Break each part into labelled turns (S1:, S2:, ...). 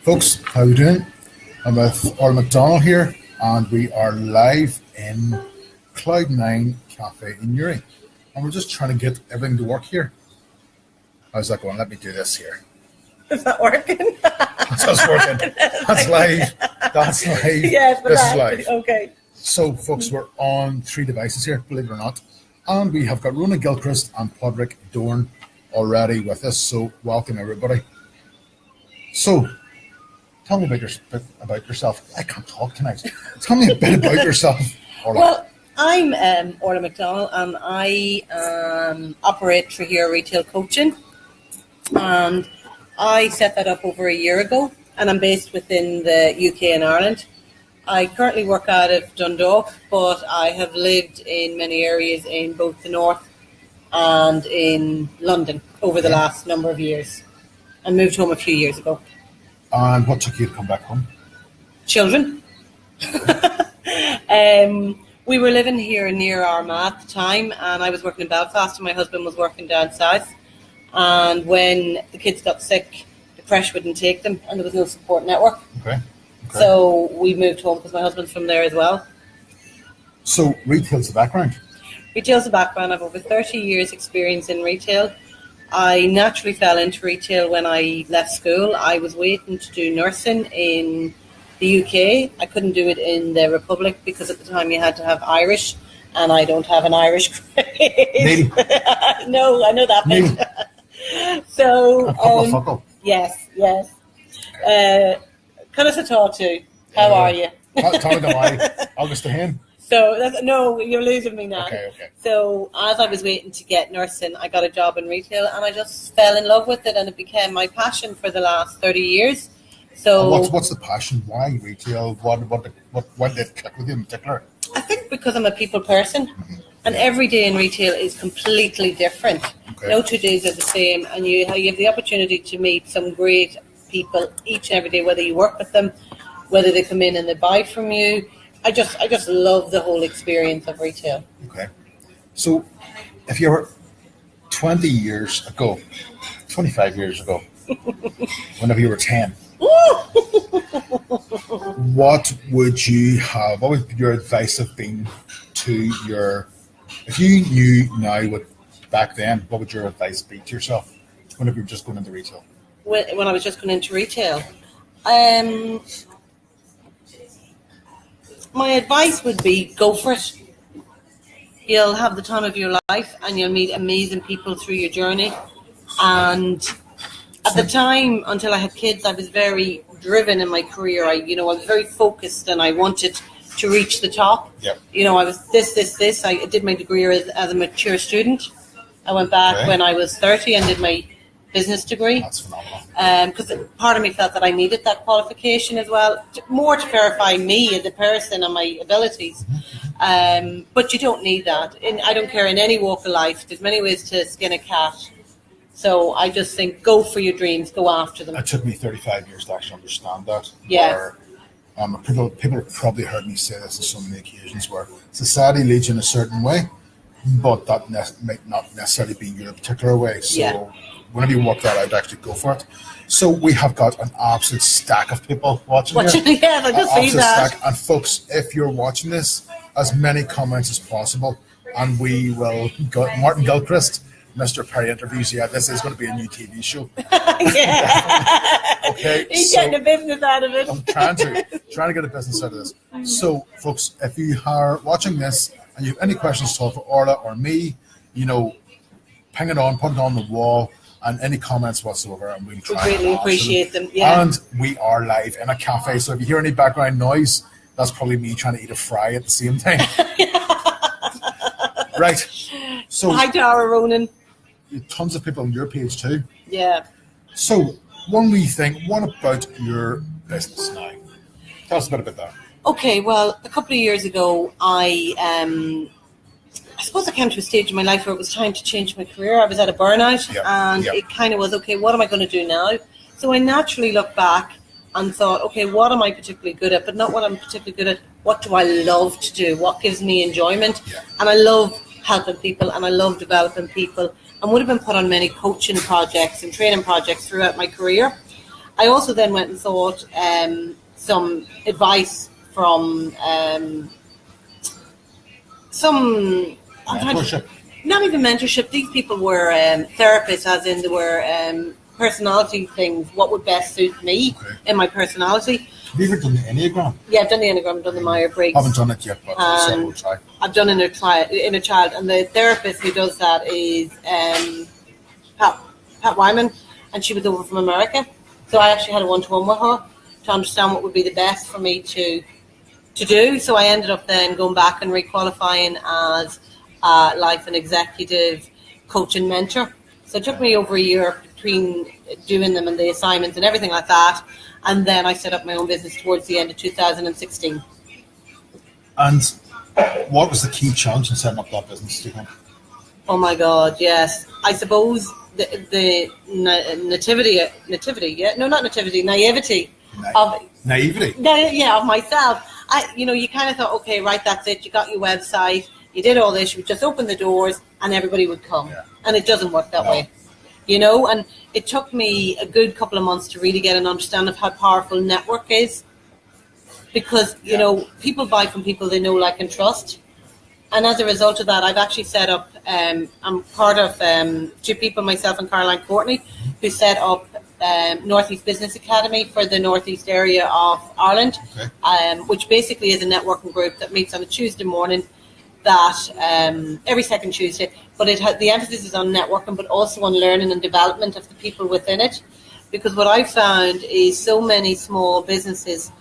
S1: Folks, how you doing? I'm with Orla McDonnell here, and we are live in Cloud9 Cafe in Newry. And we're just trying to get everything to work here. How's that going? Let me do this here.
S2: Is that working?
S1: That's working. That's live. That's live.
S2: Yes,
S1: this is live.
S2: Okay.
S1: So, folks, we're on 3 devices here, believe it or not. And we have got Rona Gilchrist and Podrick Dorn already with us. So, welcome, everybody. So, tell me about yourself. I can't talk tonight. Tell me a bit about yourself, Orla.
S2: Well, I'm Orla McDonnell, and I operate Trahere Retail Coaching. And I set that up over a year ago, and I'm based within the UK and Ireland. I currently work out of Dundalk, but I have lived in many areas in both the north and in London over the last number of years. I moved home a few years ago.
S1: And what took you to come back home?
S2: Children. We were living here near Armagh at the time, and I was working in Belfast, and my husband was working down south. And when the kids got sick, the creche wouldn't take them, and there was no support network.
S1: Okay.
S2: So we moved home because my husband's from there as well.
S1: So retail's the background?
S2: Retail's the background. I've over 30 years experience in retail. I naturally fell into retail when I left school. I was waiting to do nursing in the UK. I couldn't do it in the Republic because at the time you had to have Irish, and I don't have an Irish grade. No, I know that bit. So, yes. Can I talk to? How are you?
S1: Talking to my August to him.
S2: So, no, you're losing me now.
S1: Okay.
S2: So, as I was waiting to get nursing, I got a job in retail, and I just fell in love with it, and it became my passion for the last 30 years. So,
S1: what's the passion? Why retail? What did it click with you in particular?
S2: I think because I'm a people person, and every day in retail is completely different.
S1: Okay.
S2: No 2 days are the same, and you have the opportunity to meet some great people each and every day, whether you work with them, whether they come in and they buy from you. I just love the whole experience of retail. Okay.
S1: So if you were 20 years ago, 25 years ago, whenever you were 10, what would your advice have been to if you knew now what back then, what would your advice be to yourself whenever you were just going into retail?
S2: When I was just going into retail, my advice would be go for it. You'll have the time of your life, and you'll meet amazing people through your journey. And at the time, until I had kids, I was very driven in my career. I was very focused, and I wanted to reach the top.
S1: Yep.
S2: I was this. I did my degree as a mature student. I went back when I was 30 and did my business degree.
S1: That's phenomenal.
S2: Because part of me felt that I needed that qualification as well, more to verify me as a person and my abilities. But you don't need that. I don't care in any walk of life. There's many ways to skin a cat. So I just think go for your dreams, go after them.
S1: It took me 35 years to actually understand that.
S2: Yeah.
S1: People have probably heard me say this on so many occasions where society leads you in a certain way, but that might not necessarily be your particular way. So whenever you work that out, actually go for it. So we have got an absolute stack of people watching here.
S2: Yeah, I just see that.
S1: Stack. And folks, if you're watching this, as many comments as possible, and we will go. Martin Gilchrist, Mr. Perry Interviews. Yeah, this is going to be a new TV show. Okay.
S2: He's getting a business out of it.
S1: I'm trying to get a business out of this. So, folks, if you are watching this and you have any questions at all for Orla or me, ping it on, put it on the wall, and any comments whatsoever, and we'll try.
S2: We greatly appreciate them. Yeah.
S1: And we are live in a cafe, so if you hear any background noise, that's probably me trying to eat a fry at the same time. Right. So
S2: hi, Tara Ronan.
S1: Tons of people on your page too.
S2: Yeah.
S1: So one wee thing, what about your business now? Tell us a bit about that.
S2: Okay, well, a couple of years ago, I suppose I came to a stage in my life where it was time to change my career. I was at a burnout, and it kind of was, okay, what am I going to do now? So I naturally looked back and thought, okay, what am I particularly good at? But not what I'm particularly good at. What do I love to do? What gives me enjoyment?
S1: Yeah.
S2: And I love helping people, and I love developing people, and would have been put on many coaching projects and training projects throughout my career. I also then went and sought some advice from some
S1: mentorship.
S2: Not even mentorship. These people were therapists, as in they were personality things. What would best suit me in my personality?
S1: Have you ever done the Enneagram?
S2: Yeah, I've done the Enneagram, I've done the Myers-Briggs.
S1: I haven't done it yet, but we'll try.
S2: I've done inner child, and the therapist who does that is Pat Wyman, and she was over from America. So I actually had a one-to-one with her to understand what would be the best for me to do. So I ended up then going back and requalifying as life and executive coach and mentor. So it took me over a year between doing them and the assignments and everything like that. And then I set up my own business towards the end of 2016.
S1: And what was the key challenge in setting up that business, do you think?
S2: Oh my God, yes. I suppose the naivety of myself. You kind of thought, okay, right, that's it. You got your website, you did all this, you would just open the doors and everybody would come. Yeah. And it doesn't work that way. And it took me a good couple of months to really get an understanding of how powerful network is. Because, people buy from people they know, like, and trust. And as a result of that, I've actually set up, I'm part of two people, myself and Caroline Courtney, who set up Northeast Business Academy for the Northeast area of Ireland, which basically is a networking group that meets on a Tuesday morning, that every second Tuesday, but the emphasis is on networking, but also on learning and development of the people within it. Because what I've found is so many small businesses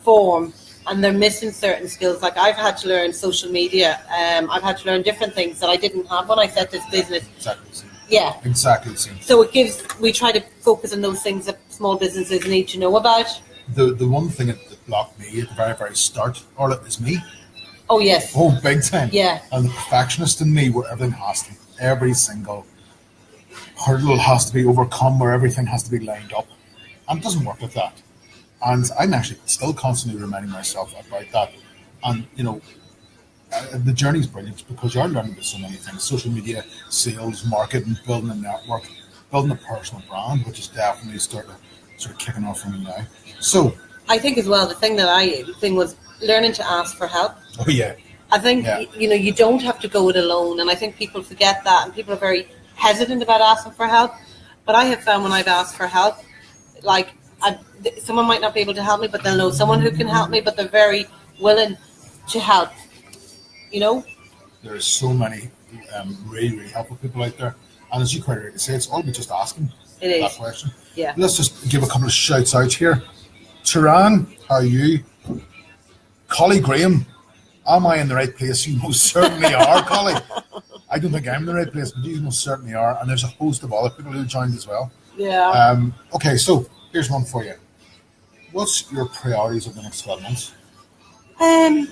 S2: form and they're missing certain skills. Like I've had to learn social media. I've had to learn different things that I didn't have when I set this business.
S1: Exactly the same.
S2: Yeah.
S1: Exactly the same.
S2: So we try to focus on those things that small businesses need to know about.
S1: The one thing that blocked me at the very, very start, Orla, is me.
S2: Oh, yes.
S1: Oh, big time.
S2: Yeah.
S1: And the perfectionist in me, where everything has to, every single hurdle has to be overcome, where everything has to be lined up. And it doesn't work like that. And I'm actually still constantly reminding myself about that. And, the journey is brilliant because you're learning about so many things. Social media, sales, marketing, building a network, building a personal brand, which is definitely sort of kicking off for me now. So
S2: I think as well, the thing was learning to ask for help.
S1: Oh, yeah.
S2: I think, you don't have to go it alone. And I think people forget that. And people are very hesitant about asking for help. But I have found when I've asked for help, like someone might not be able to help me, but they'll know someone who can help me, but they're very willing to help.
S1: There's so many really, really helpful people out there. And as you quite rightly say, it's all about just asking that question.
S2: Yeah.
S1: Let's just give a couple of shouts out here. Turan, how are you? Collie Graham, am I in the right place? You most certainly are, Collie. I don't think I'm in the right place, but you most certainly are. And there's a host of other people who joined as well.
S2: Yeah.
S1: Okay, so here's one for you. What's your priorities over the next 12 months?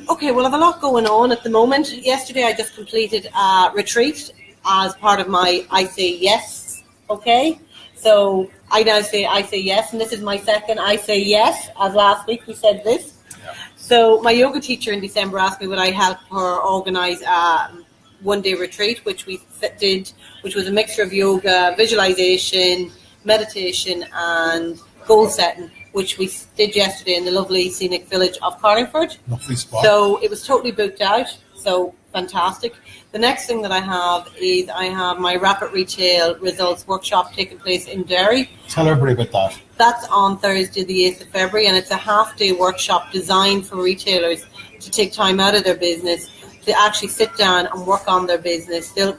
S2: Okay, well, I have a lot going on at the moment. Yesterday, I just completed a retreat as part of my I Say Yes, okay? So I now say I Say Yes, and this is my second I Say Yes, as last week we said this.
S1: Yeah.
S2: So my yoga teacher in December asked me would I help her organise a one-day retreat, which we did, which was a mixture of yoga, visualization, meditation, and goal setting, which we did yesterday in the lovely scenic village of Carlingford.
S1: Lovely spot.
S2: So it was totally booked out. So fantastic. The next thing that I have is I have my rapid retail results workshop taking place in Derry.
S1: Tell everybody about that.
S2: That's on Thursday, the 8th of February, and it's a half-day workshop designed for retailers to take time out of their business to actually sit down and work on their business. They'll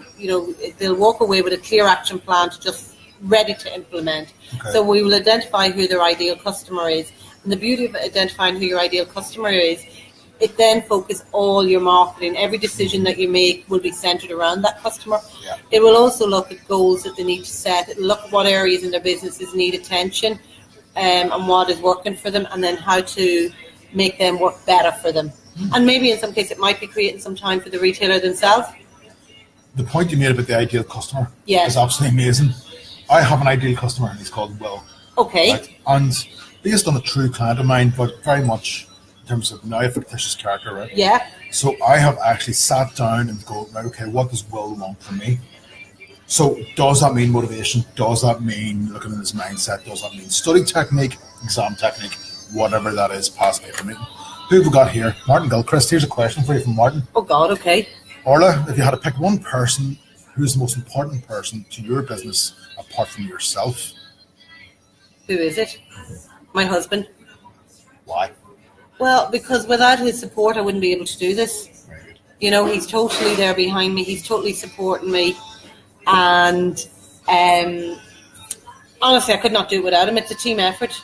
S2: walk away with a clear action plan to just ready to implement. Okay. So we will identify who their ideal customer is. And the beauty of identifying who your ideal customer is, it then focuses all your marketing. Every decision that you make will be centered around that customer. Yeah. It will also look at goals that they need to set. It will look at what areas in their businesses need attention and what is working for them, and then how to make them work better for them. And maybe in some case it might be creating some time for the retailer themselves.
S1: The point you made about the ideal customer
S2: is
S1: absolutely amazing. I have an ideal customer and he's called Will.
S2: Okay.
S1: Right? And based on a true client of mine, but very much in terms of now a fictitious character, right?
S2: Yeah.
S1: So I have actually sat down and go, right, okay, what does Will want from me? So does that mean motivation? Does that mean looking at his mindset? Does that mean study technique, exam technique, whatever that is, past paper meeting? Who have we got here? Martin Gilchrist. Here's a question for you from Martin.
S2: Oh God, okay.
S1: Orla, if you had to pick one person, who's the most important person to your business apart from yourself?
S2: Who is it? My husband.
S1: Why?
S2: Well, because without his support, I wouldn't be able to do this.
S1: Very good.
S2: You know, he's totally there behind me. He's totally supporting me. And honestly, I could not do it without him. It's a team effort.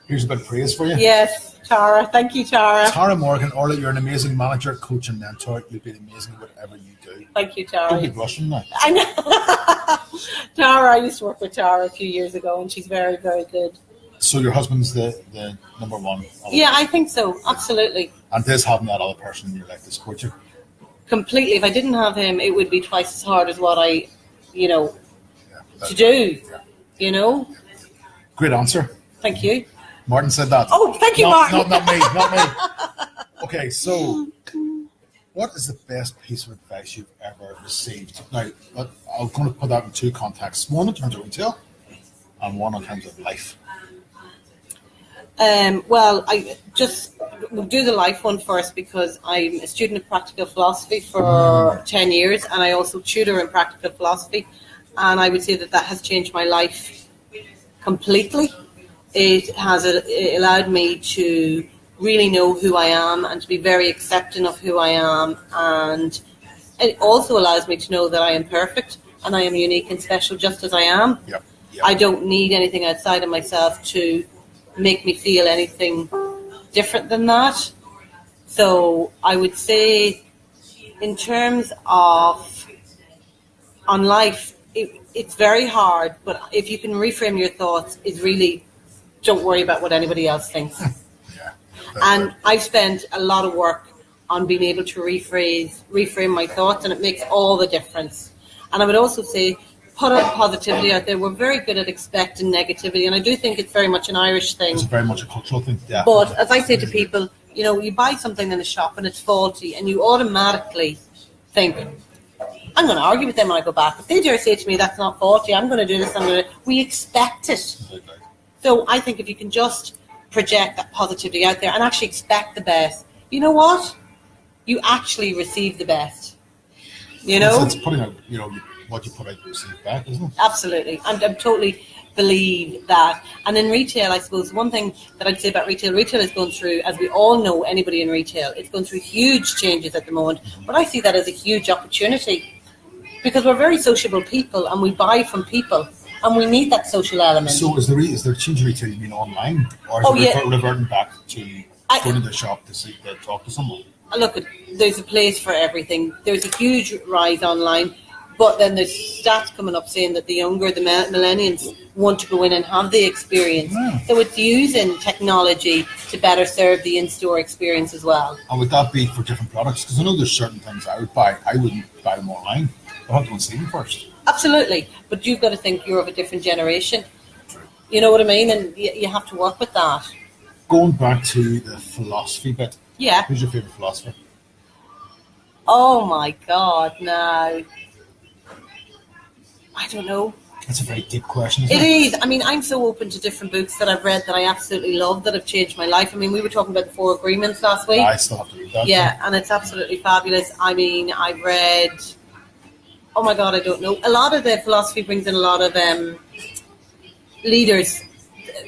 S1: Here's a bit of praise for you.
S2: Yes, Tara. Thank you, Tara.
S1: Tara Morgan, Orla, you're an amazing manager, coach and mentor. You'll be amazing at whatever you do.
S2: Thank you, Tara.
S1: Don't be blushing now.
S2: I know. Tara, I used to work with Tara a few years ago, and she's very, very good.
S1: So your husband's the number one?
S2: Yeah, I think so. Absolutely.
S1: And this having that other person in your life to support you?
S2: Completely. If I didn't have him, it would be twice as hard as what I, to do,
S1: Great answer.
S2: Thank you.
S1: Martin said that.
S2: Oh, thank you, Martin.
S1: Not me. Okay, so what is the best piece of advice you've ever received? Now, I'm going to put that in two contexts. One in terms of retail and one in terms of life.
S2: Well, we'll do the life one first because I'm a student of practical philosophy for 10 years and I also tutor in practical philosophy, and I would say that has changed my life completely. It has allowed me to really know who I am and to be very accepting of who I am, and it also allows me to know that I am perfect and I am unique and special just as I am.
S1: Yep.
S2: I don't need anything outside of myself to make me feel anything different than that. So I would say in terms of on life, it's very hard, but if you can reframe your thoughts, it's really don't worry about what anybody else thinks. And I've spent a lot of work on being able to reframe my thoughts, and it makes all the difference. And I would also say put out positivity out there. We're very good at expecting negativity, and I do think it's very much an Irish thing.
S1: It's very much a cultural thing, yeah.
S2: But as I say to people, you buy something in the shop and it's faulty, and you automatically think, I'm going to argue with them when I go back. If they dare say to me, that's not faulty, I'm going to do this, we expect it. So I think if you can just project that positivity out there and actually expect the best, you know what? You actually receive the best.
S1: It's putting out, what you put out, you receive back, isn't it?
S2: Absolutely. I totally believe that. And in retail, I suppose one thing that I'd say about retail is going through, as we all know, anybody in retail, it's going through huge changes at the moment. But I see that as a huge opportunity because we're very sociable people and we buy from people. And we need that social element.
S1: So is there change in retail, you mean online? Or is it reverting back to going to the shop to talk to someone?
S2: Look, there's a place for everything. There's a huge rise online, but then there's stats coming up saying that the younger, the millennials, want to go in and have the experience. Yeah. So it's using technology to better serve the in-store experience as well.
S1: And would that be for different products? Because I know there's certain things I would buy. I wouldn't buy them online. I'll have to go and see them first. Absolutely,
S2: but you've got to think you're of a different generation. You know what I mean? And you have to work with that.
S1: Going back to the philosophy bit.
S2: Yeah.
S1: Who's your favourite philosopher?
S2: Oh my God, no. I don't know.
S1: That's a very deep question, isn't it?
S2: It is. I mean, I'm so open to different books that I've read that I absolutely love, that have changed my life. I mean, we were talking about the 4 Agreements last week.
S1: I still have to read that.
S2: Yeah, and it's absolutely fabulous. I mean, I've read... Oh my God, I don't know. A lot of the philosophy brings in a lot of leaders.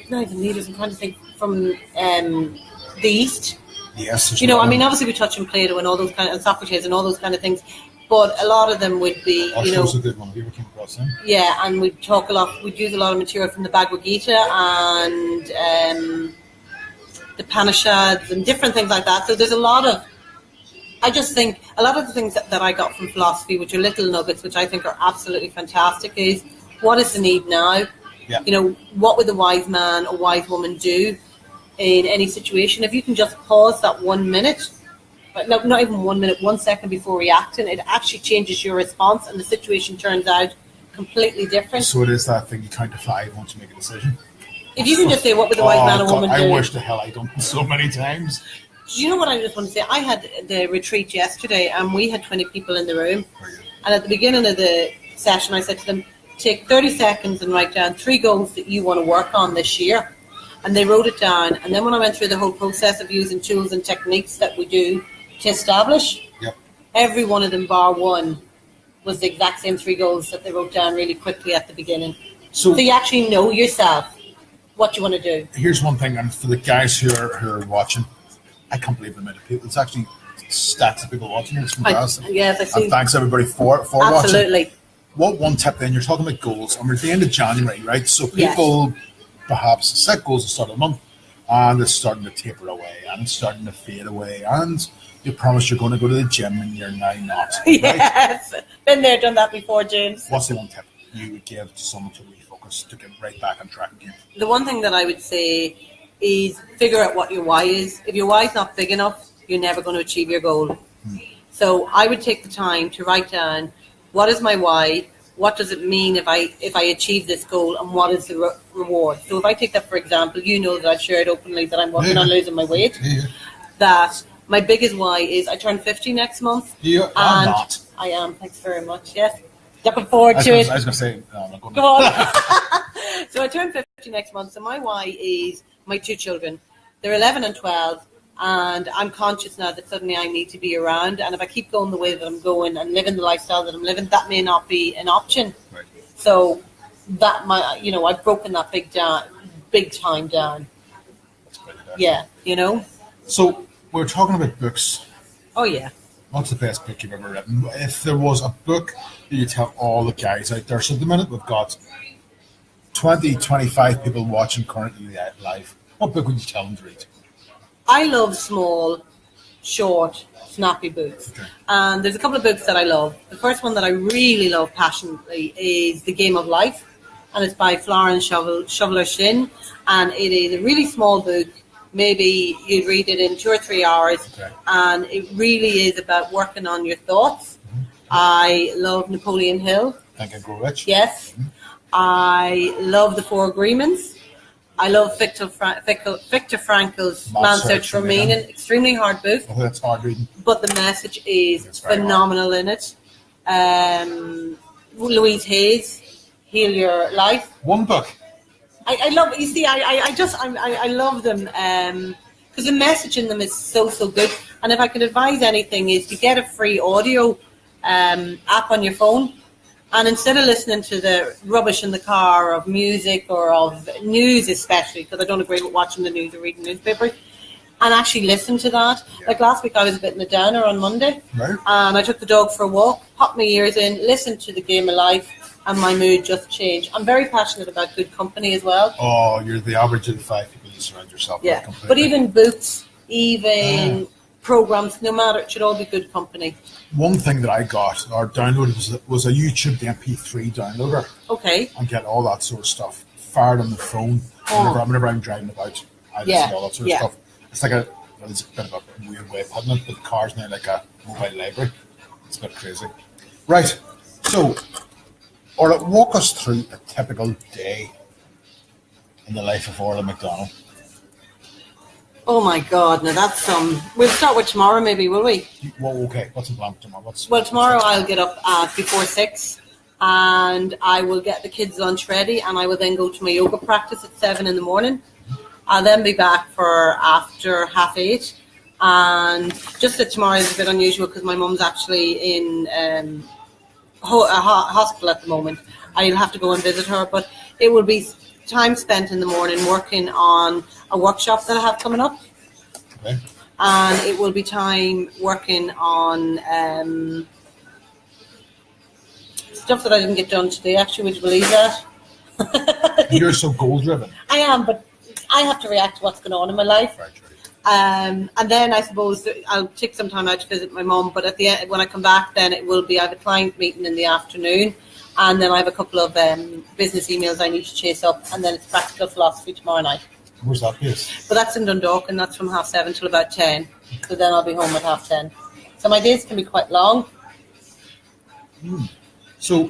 S2: Not even leaders, I'm trying to think from the East.
S1: Yes.
S2: I mean, obviously we touch on Plato and all those and Socrates and all those kind of things, but a lot of them would be,
S1: Osho's a good one. Have you ever came across him?
S2: Yeah, and we'd use a lot of material from the Bhagavad Gita and the Upanishads and different things like that. So there's a lot of, I just think a lot of the things that I got from philosophy, which are little nuggets, which I think are absolutely fantastic, is what is the need now? Yeah. What would the wise man or wise woman do in any situation? If you can just pause that 1 minute, but no, not even 1 minute, 1 second before reacting, it actually changes your response and the situation turns out completely different.
S1: So it is that thing, you count to 5 once you make a decision.
S2: If you can just say, what would the wise man or woman do?
S1: I wish the hell I'd done so many times.
S2: Do you know what I just want to say? I had the retreat yesterday and we had 20 people in the room. And at the beginning of the session, I said to them, take 30 seconds and write down 3 goals that you want to work on this year. And they wrote it down. And then when I went through the whole process of using tools and techniques that we do to establish, every one of them, bar one, was the exact same 3 goals that they wrote down really quickly at the beginning. So you actually know yourself what you want to do.
S1: Here's one thing, and for the guys who are watching, I can't believe the amount of people. It's actually stacks of people watching. It's fantastic.
S2: Yes, I see.
S1: And thanks everybody for
S2: Absolutely.
S1: watching. What one tip then? You're talking about goals, and we're at the end of January, right? So people perhaps set goals at the start of the month, and it's starting to taper away, and it's starting to fade away, and you promise you're going to go to the gym, and you're now not. Right?
S2: Yes, been there, done that before, James.
S1: What's the one tip you would give to someone to refocus, to get right back on track again?
S2: The one thing that I would say is figure out what your why is. If your why is not big enough, you're never going to achieve your goal. So I would take the time to write down, what is my why? What does it mean if I achieve this goal, and what is the reward? So if I take that, for example, you know that I've shared openly that I'm working on losing my weight. That my biggest why is I turn 50 next month.
S1: You are not.
S2: I am. Thanks very much. Yes. Looking forward to it.
S1: I was going to say, no, I'm not going to.
S2: Go on. So I turn 50 next month. So my why is my 2 children. They're 11 and 12. And I'm conscious now that suddenly I need to be around. And if I keep going the way that I'm going and living the lifestyle that I'm living, that may not be an option.
S1: Right.
S2: So that I've broken that big time down. Yeah,
S1: So we're talking about books.
S2: Oh yeah.
S1: What's the best book you've ever written? If there was a book that you tell all the guys out there, so at the minute we've got 20, 25 people watching currently live, what book would you tell them to read?
S2: I love small, short, snappy books. Okay. And there's a couple of books that I love. The first one that I really love passionately is The Game of Life, and it's by Florence Shoveler Shin, and it is a really small book. Maybe you'd read it in 2 or 3 hours, and it really is about working on your thoughts. I love Napoleon Hill.
S1: Think and Grow Rich.
S2: Yes. I love The 4 Agreements. I love Viktor Frankl's Man's Search for Meaning. Extremely hard book.
S1: Oh, that's hard reading.
S2: But the message is phenomenal in it. Louise Hay's Heal Your Life.
S1: One book.
S2: I love. You see, I love them because the message in them is so good. And if I could advise anything, is to get a free audio app on your phone. And instead of listening to the rubbish in the car of music or of news, especially, because I don't agree with watching the news or reading newspapers, and actually listen to that. Yeah. Like last week, I was a bit in a downer on Monday, and I took the dog for a walk, popped my ears in, listened to The Game of Life, and my mood just changed. I'm very passionate about good company as well.
S1: Oh, you're the average of the 5 people you surround yourself with. Completely.
S2: But even books, even programs, no matter, it should all be good company.
S1: One thing that I got or downloaded was a YouTube MP3 downloader.
S2: Okay.
S1: And get all that sort of stuff fired on the phone whenever I'm driving about. I listen to all that sort of stuff. It's like it's a bit of a weird way of putting it, but the car's now like a mobile library. It's a bit crazy. Right. So, Orla, walk us through a typical day in the life of Orla McDonnell.
S2: Oh my God! Now that's we'll start with tomorrow, maybe, will we?
S1: Well, okay. What's the plan for tomorrow?
S2: Tomorrow I'll get up before 6, and I will get the kids' lunch ready, and I will then go to my yoga practice at 7 in the morning. I'll then be back for after 8:30, and just that tomorrow is a bit unusual because my mum's actually in a hospital at the moment. I'll have to go and visit her, but it will be time spent in the morning working on a workshop that I have coming up.
S1: Okay.
S2: And it will be time working on stuff that I didn't get done today, actually. Would you believe that?
S1: You're so goal-driven.
S2: I am, but I have to react to what's going on in my life.
S1: Right.
S2: And then I suppose I'll take some time out to visit my mum, but at the end, when I come back, then it will be, I have a client meeting in the afternoon, and then I have a couple of business emails I need to chase up, and then it's practical philosophy tomorrow night.
S1: Where's that place?
S2: But that's in Dundalk, and that's from 7:30 till about 10. So then I'll be home at 10:30. So my days can be quite long.
S1: So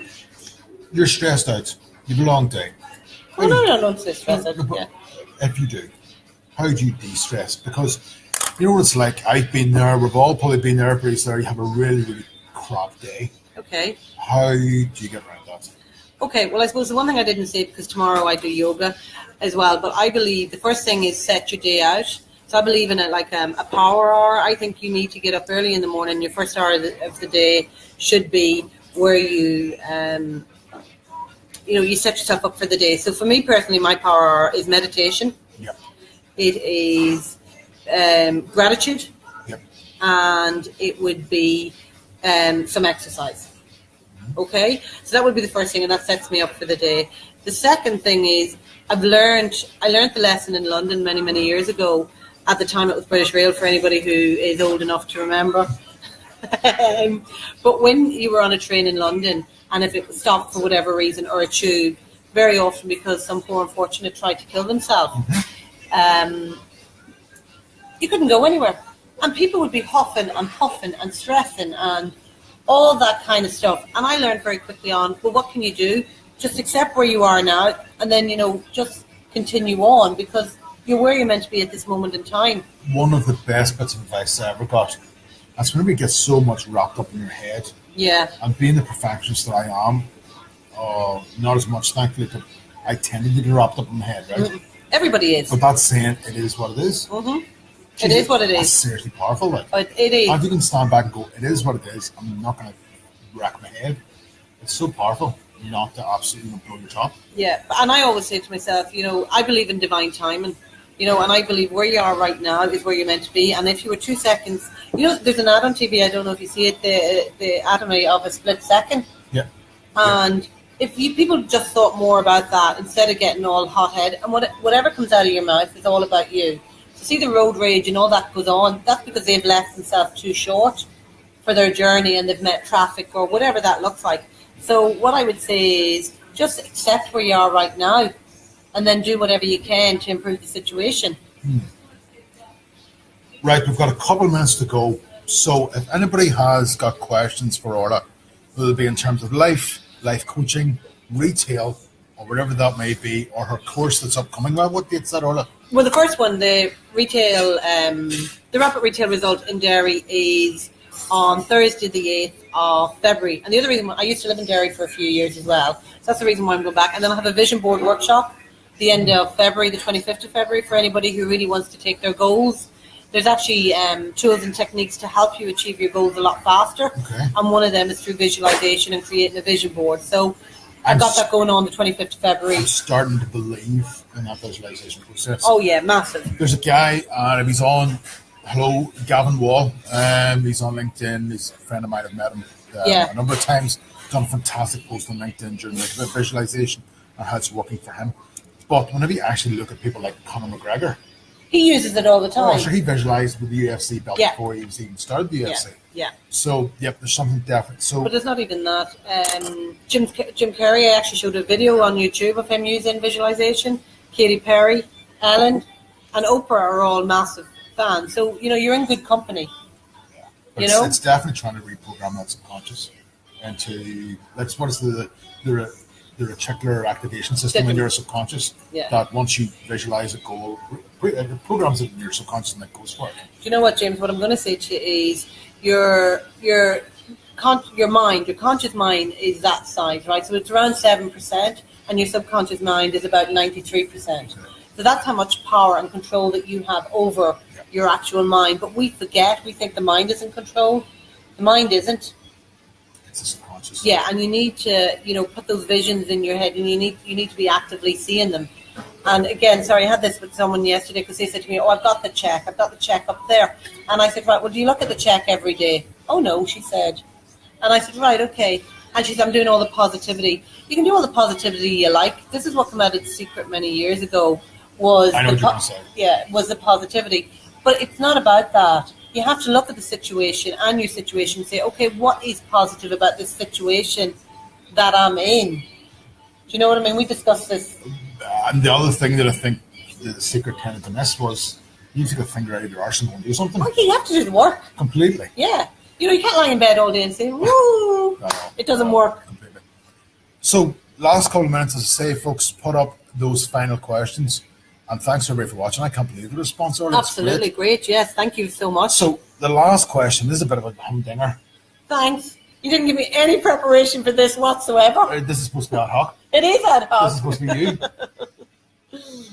S1: you're stressed out. You have a long day.
S2: Oh, no, don't say stressed out. Yeah.
S1: If you do, how do you de-stress? Because you know what it's like. I've been there. We've all probably been there. Everybody's there. You have a really, really crap day.
S2: Okay.
S1: How do you get around that?
S2: Okay, well, I suppose the one thing I didn't say, because tomorrow I do yoga as well, but I believe the first thing is set your day out. So I believe in it like a power hour. I think you need to get up early in the morning. Your first hour of the day should be where you, you set yourself up for the day. So for me personally, my power hour is meditation.
S1: Yep.
S2: It is gratitude.
S1: Yep.
S2: And it would be some exercise. Okay, so that would be the first thing, and that sets me up for the day. The second thing is I learned the lesson in London many years ago. At the time, it was British Rail, for anybody who is old enough to remember. But when you were on a train in London, and if it stopped for whatever reason, or a tube, very often because some poor unfortunate tried to kill themselves, you couldn't go anywhere, and people would be huffing and puffing and stressing and all that kind of stuff. And I learned very quickly on, well, what can you do? Just accept where you are now, and then, just continue on, because you're where you're meant to be at this moment in time.
S1: One of the best bits of advice I ever got, that's whenever you get so much wrapped up in your head.
S2: Yeah.
S1: And being the perfectionist that I am, not as much, thankfully, but I tend to get wrapped up in my head, right?
S2: Mm-hmm. Everybody is.
S1: But that's saying it is what it is.
S2: Mm-hmm. It is what it is.
S1: That's seriously powerful. Like.
S2: It is.
S1: And if you can stand back and go, it is what it is, I'm not going to wreck my head. It's so powerful not to absolutely blow your top.
S2: Yeah, and I always say to myself, I believe in divine timing, and I believe where you are right now is where you're meant to be. And if you were 2 seconds, there's an ad on TV, I don't know if you see it, the anatomy of a split second.
S1: Yeah.
S2: And if people just thought more about that instead of getting all hot-headed, and whatever comes out of your mouth is all about you. See the road rage and all that goes on, that's because they've left themselves too short for their journey, and they've met traffic or whatever that looks like. So what I would say is just accept where you are right now, and then do whatever you can to improve the situation.
S1: Right, we've got a couple of minutes to go. So if anybody has got questions for Orla, whether it be in terms of life coaching, retail, or whatever that may be, or her course that's upcoming, what date's that, Orla?
S2: Well, the first one, the rapid retail result in Derry is on Thursday, the 8th of February. And the other reason, I used to live in Derry for a few years as well, so that's the reason why I'm going back. And then I'll have a vision board workshop the end of February, the 25th of February, for anybody who really wants to take their goals. There's actually tools and techniques to help you achieve your goals a lot faster.
S1: Okay.
S2: And one of them is through visualization and creating a vision board. So I've got that going on the 25th of February.
S1: I'm starting to believe in that visualization process.
S2: Oh, yeah, massive.
S1: There's a guy, he's on, hello, Gavin Wall. He's on LinkedIn. He's a friend of mine. I've met him a number of times. Done a fantastic post on LinkedIn during the visualization and how it's working for him. But whenever you actually look at people like Conor McGregor,
S2: he uses it all the time.
S1: Oh, sure, he visualized with the UFC belt before he even started the UFC.
S2: Yeah.
S1: So, there's something different. So,
S2: but there's not even that. Jim Carrey, I actually showed a video on YouTube of him using visualization. Katy Perry, Ellen, and Oprah are all massive fans. So, you're in good company.
S1: Yeah. But it's definitely trying to reprogram that subconscious into, what is the reticular activation system in your subconscious, that once you visualize a goal, it programs it in your subconscious and it goes for it.
S2: Do you know what, James? What I'm going to say to you is your mind, your conscious mind is that size, right? So it's around 7%, and your subconscious mind is about 93%. Okay. So that's how much power and control that you have over your actual mind. But we forget, we think the mind is in control. The mind isn't.
S1: It's a subconscious.
S2: Yeah, and you need to, put those visions in your head, and you need to be actively seeing them. And again, sorry, I had this with someone yesterday because they said to me, I've got the check up there. And I said, right, well, do you look at the check every day? Oh, no, she said. And I said, right, okay. And she said, I'm doing all the positivity. You can do all the positivity you like. This is what came out of The Secret many years ago, was
S1: I know what you're going to say.
S2: Yeah, was the positivity. But it's not about that. You have to look at the situation and your situation and say, okay, what is positive about this situation that I'm in? Do you know what I mean? We discussed this.
S1: And the other thing that I think the secret tended to miss was you take a finger out of your arse and go and do something.
S2: Oh, you have to do the work.
S1: Completely.
S2: Yeah. You can't lie in bed all day and say, woo. It doesn't work.
S1: Completely. So, last couple of minutes, as I say, folks, put up those final questions. And thanks everybody for watching. I can't believe the response.
S2: Absolutely great. Yes, thank you so much.
S1: So, the last question, this is a bit of a humdinger.
S2: Thanks. You didn't give me any preparation for this whatsoever.
S1: This is supposed to be ad hoc.
S2: It is ad hoc.
S1: This is supposed to be you.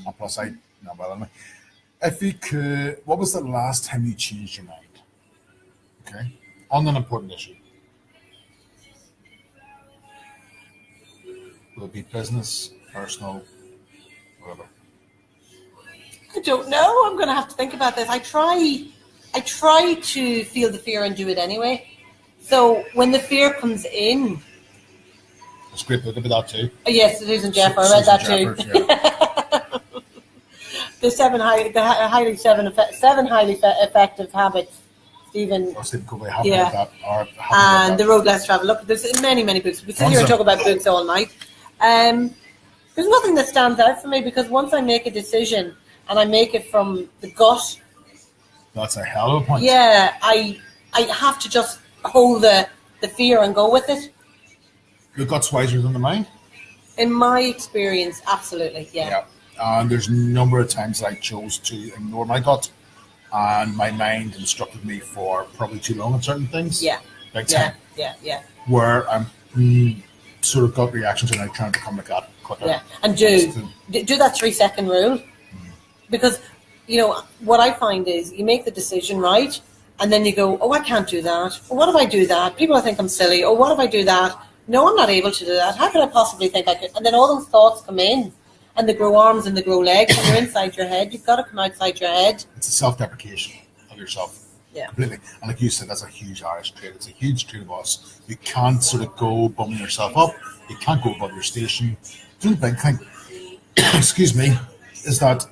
S1: And plus, anyway. If you could, what was the last time you changed your mind? Okay, on an important issue. Will it be business, personal, whatever?
S2: I don't know. I'm going to have to think about this. I try to feel the fear and do it anyway. So when the fear comes in,
S1: it's a great book about that too.
S2: Yes, Susan Jeffer. I read that too.
S1: Yeah.
S2: The seven highly effective habits. Stephen
S1: Covey, read that.
S2: And The Road Less Traveled. Look, there's many books. We sit here and talk about books all night. There's nothing that stands out for me because once I make a decision and I make it from the gut,
S1: that's a hell of a point.
S2: Yeah, I have to just hold the fear and go with it.
S1: Your gut's wiser than the mind?
S2: In my experience, absolutely, yeah.
S1: And there's a number of times that I chose to ignore my gut, and my mind instructed me for probably too long on certain things.
S2: Yeah.
S1: Big time.
S2: Yeah.
S1: Where I'm sort of gut reactions and I try to become like that quicker.
S2: Yeah, and do that 3-second rule. Because, what I find is you make the decision right, and then you go, oh, I can't do that. Well, what if I do that? People will think I'm silly. Oh, what if I do that? No, I'm not able to do that. How could I possibly think I could? And then all those thoughts come in, and they grow arms and they grow legs, and they're inside your head. You've got to come outside your head.
S1: It's a self-deprecation of yourself.
S2: Yeah.
S1: Completely. And like you said, that's a huge Irish trait. It's a huge trait of us. You can't sort of go bumming yourself up. You can't go above your station. The big thing, excuse me, is that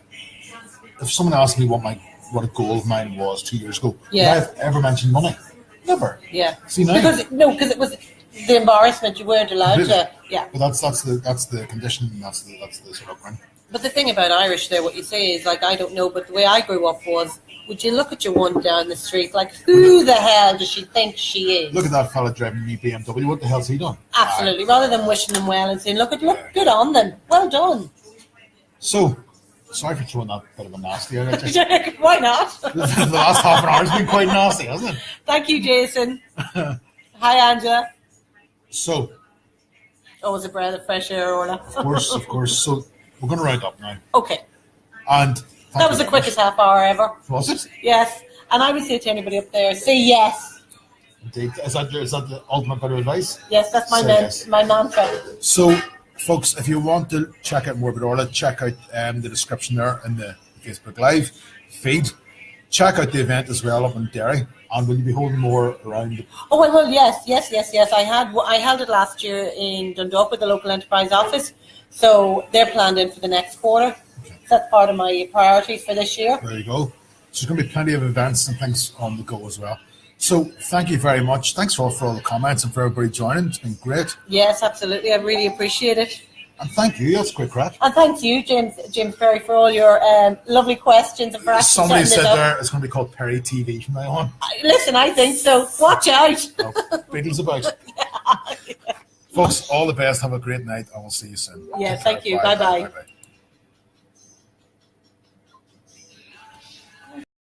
S1: if someone asked me what a goal of mine was 2 years ago, would I have ever mentioned money? Never.
S2: Yeah.
S1: See now?
S2: Because it was the embarrassment. You weren't allowed to. Yeah.
S1: But that's the condition. That's the sort of thing.
S2: But the thing about Irish there, what you say is like, I don't know, but the way I grew up was, would you look at your one down the street, like, who the hell does she think she is?
S1: Look at that fella driving me BMW. What the hell's he done?
S2: Absolutely. Rather than wishing them well and saying, look, good on them. Well done.
S1: So, sorry for throwing that bit of a nasty out.
S2: Why not?
S1: The last half an hour has been quite nasty, hasn't it?
S2: Thank you, Jason. Hi, Angela.
S1: So.
S2: Always a breath of fresh air, Orla.
S1: Of course. So, we're going to round up now.
S2: Okay.
S1: And
S2: that was the quickest half hour ever.
S1: Was it?
S2: Yes. And I would say to anybody up there, say yes.
S1: Indeed. Is that the ultimate bit of advice?
S2: Yes, that's my mantra.
S1: So, folks, if you want to check out more about Orla, check out the description there in the Facebook Live feed. Check out the event as well up in Derry. And will you be holding more around?
S2: Oh, well, yes. I held it last year in Dundalk with the local enterprise office. So they're planned in for the next quarter. Okay. So that's part of my priorities for this year.
S1: There you go. So there's going to be plenty of events and things on the go as well. So thank you very much. Thanks for all the comments and for everybody joining. It's been great.
S2: Yes, absolutely. I really appreciate it.
S1: And thank you. That's quick crack.
S2: And thanks you, James Perry, for all your lovely questions and for actually
S1: somebody said there it's going to be called Perry TV from now on.
S2: Listen, I think so. Watch out.
S1: Beatles about. Yeah. Folks, all the best. Have a great night. I will see you soon.
S2: Yeah, thank you. Bye-bye.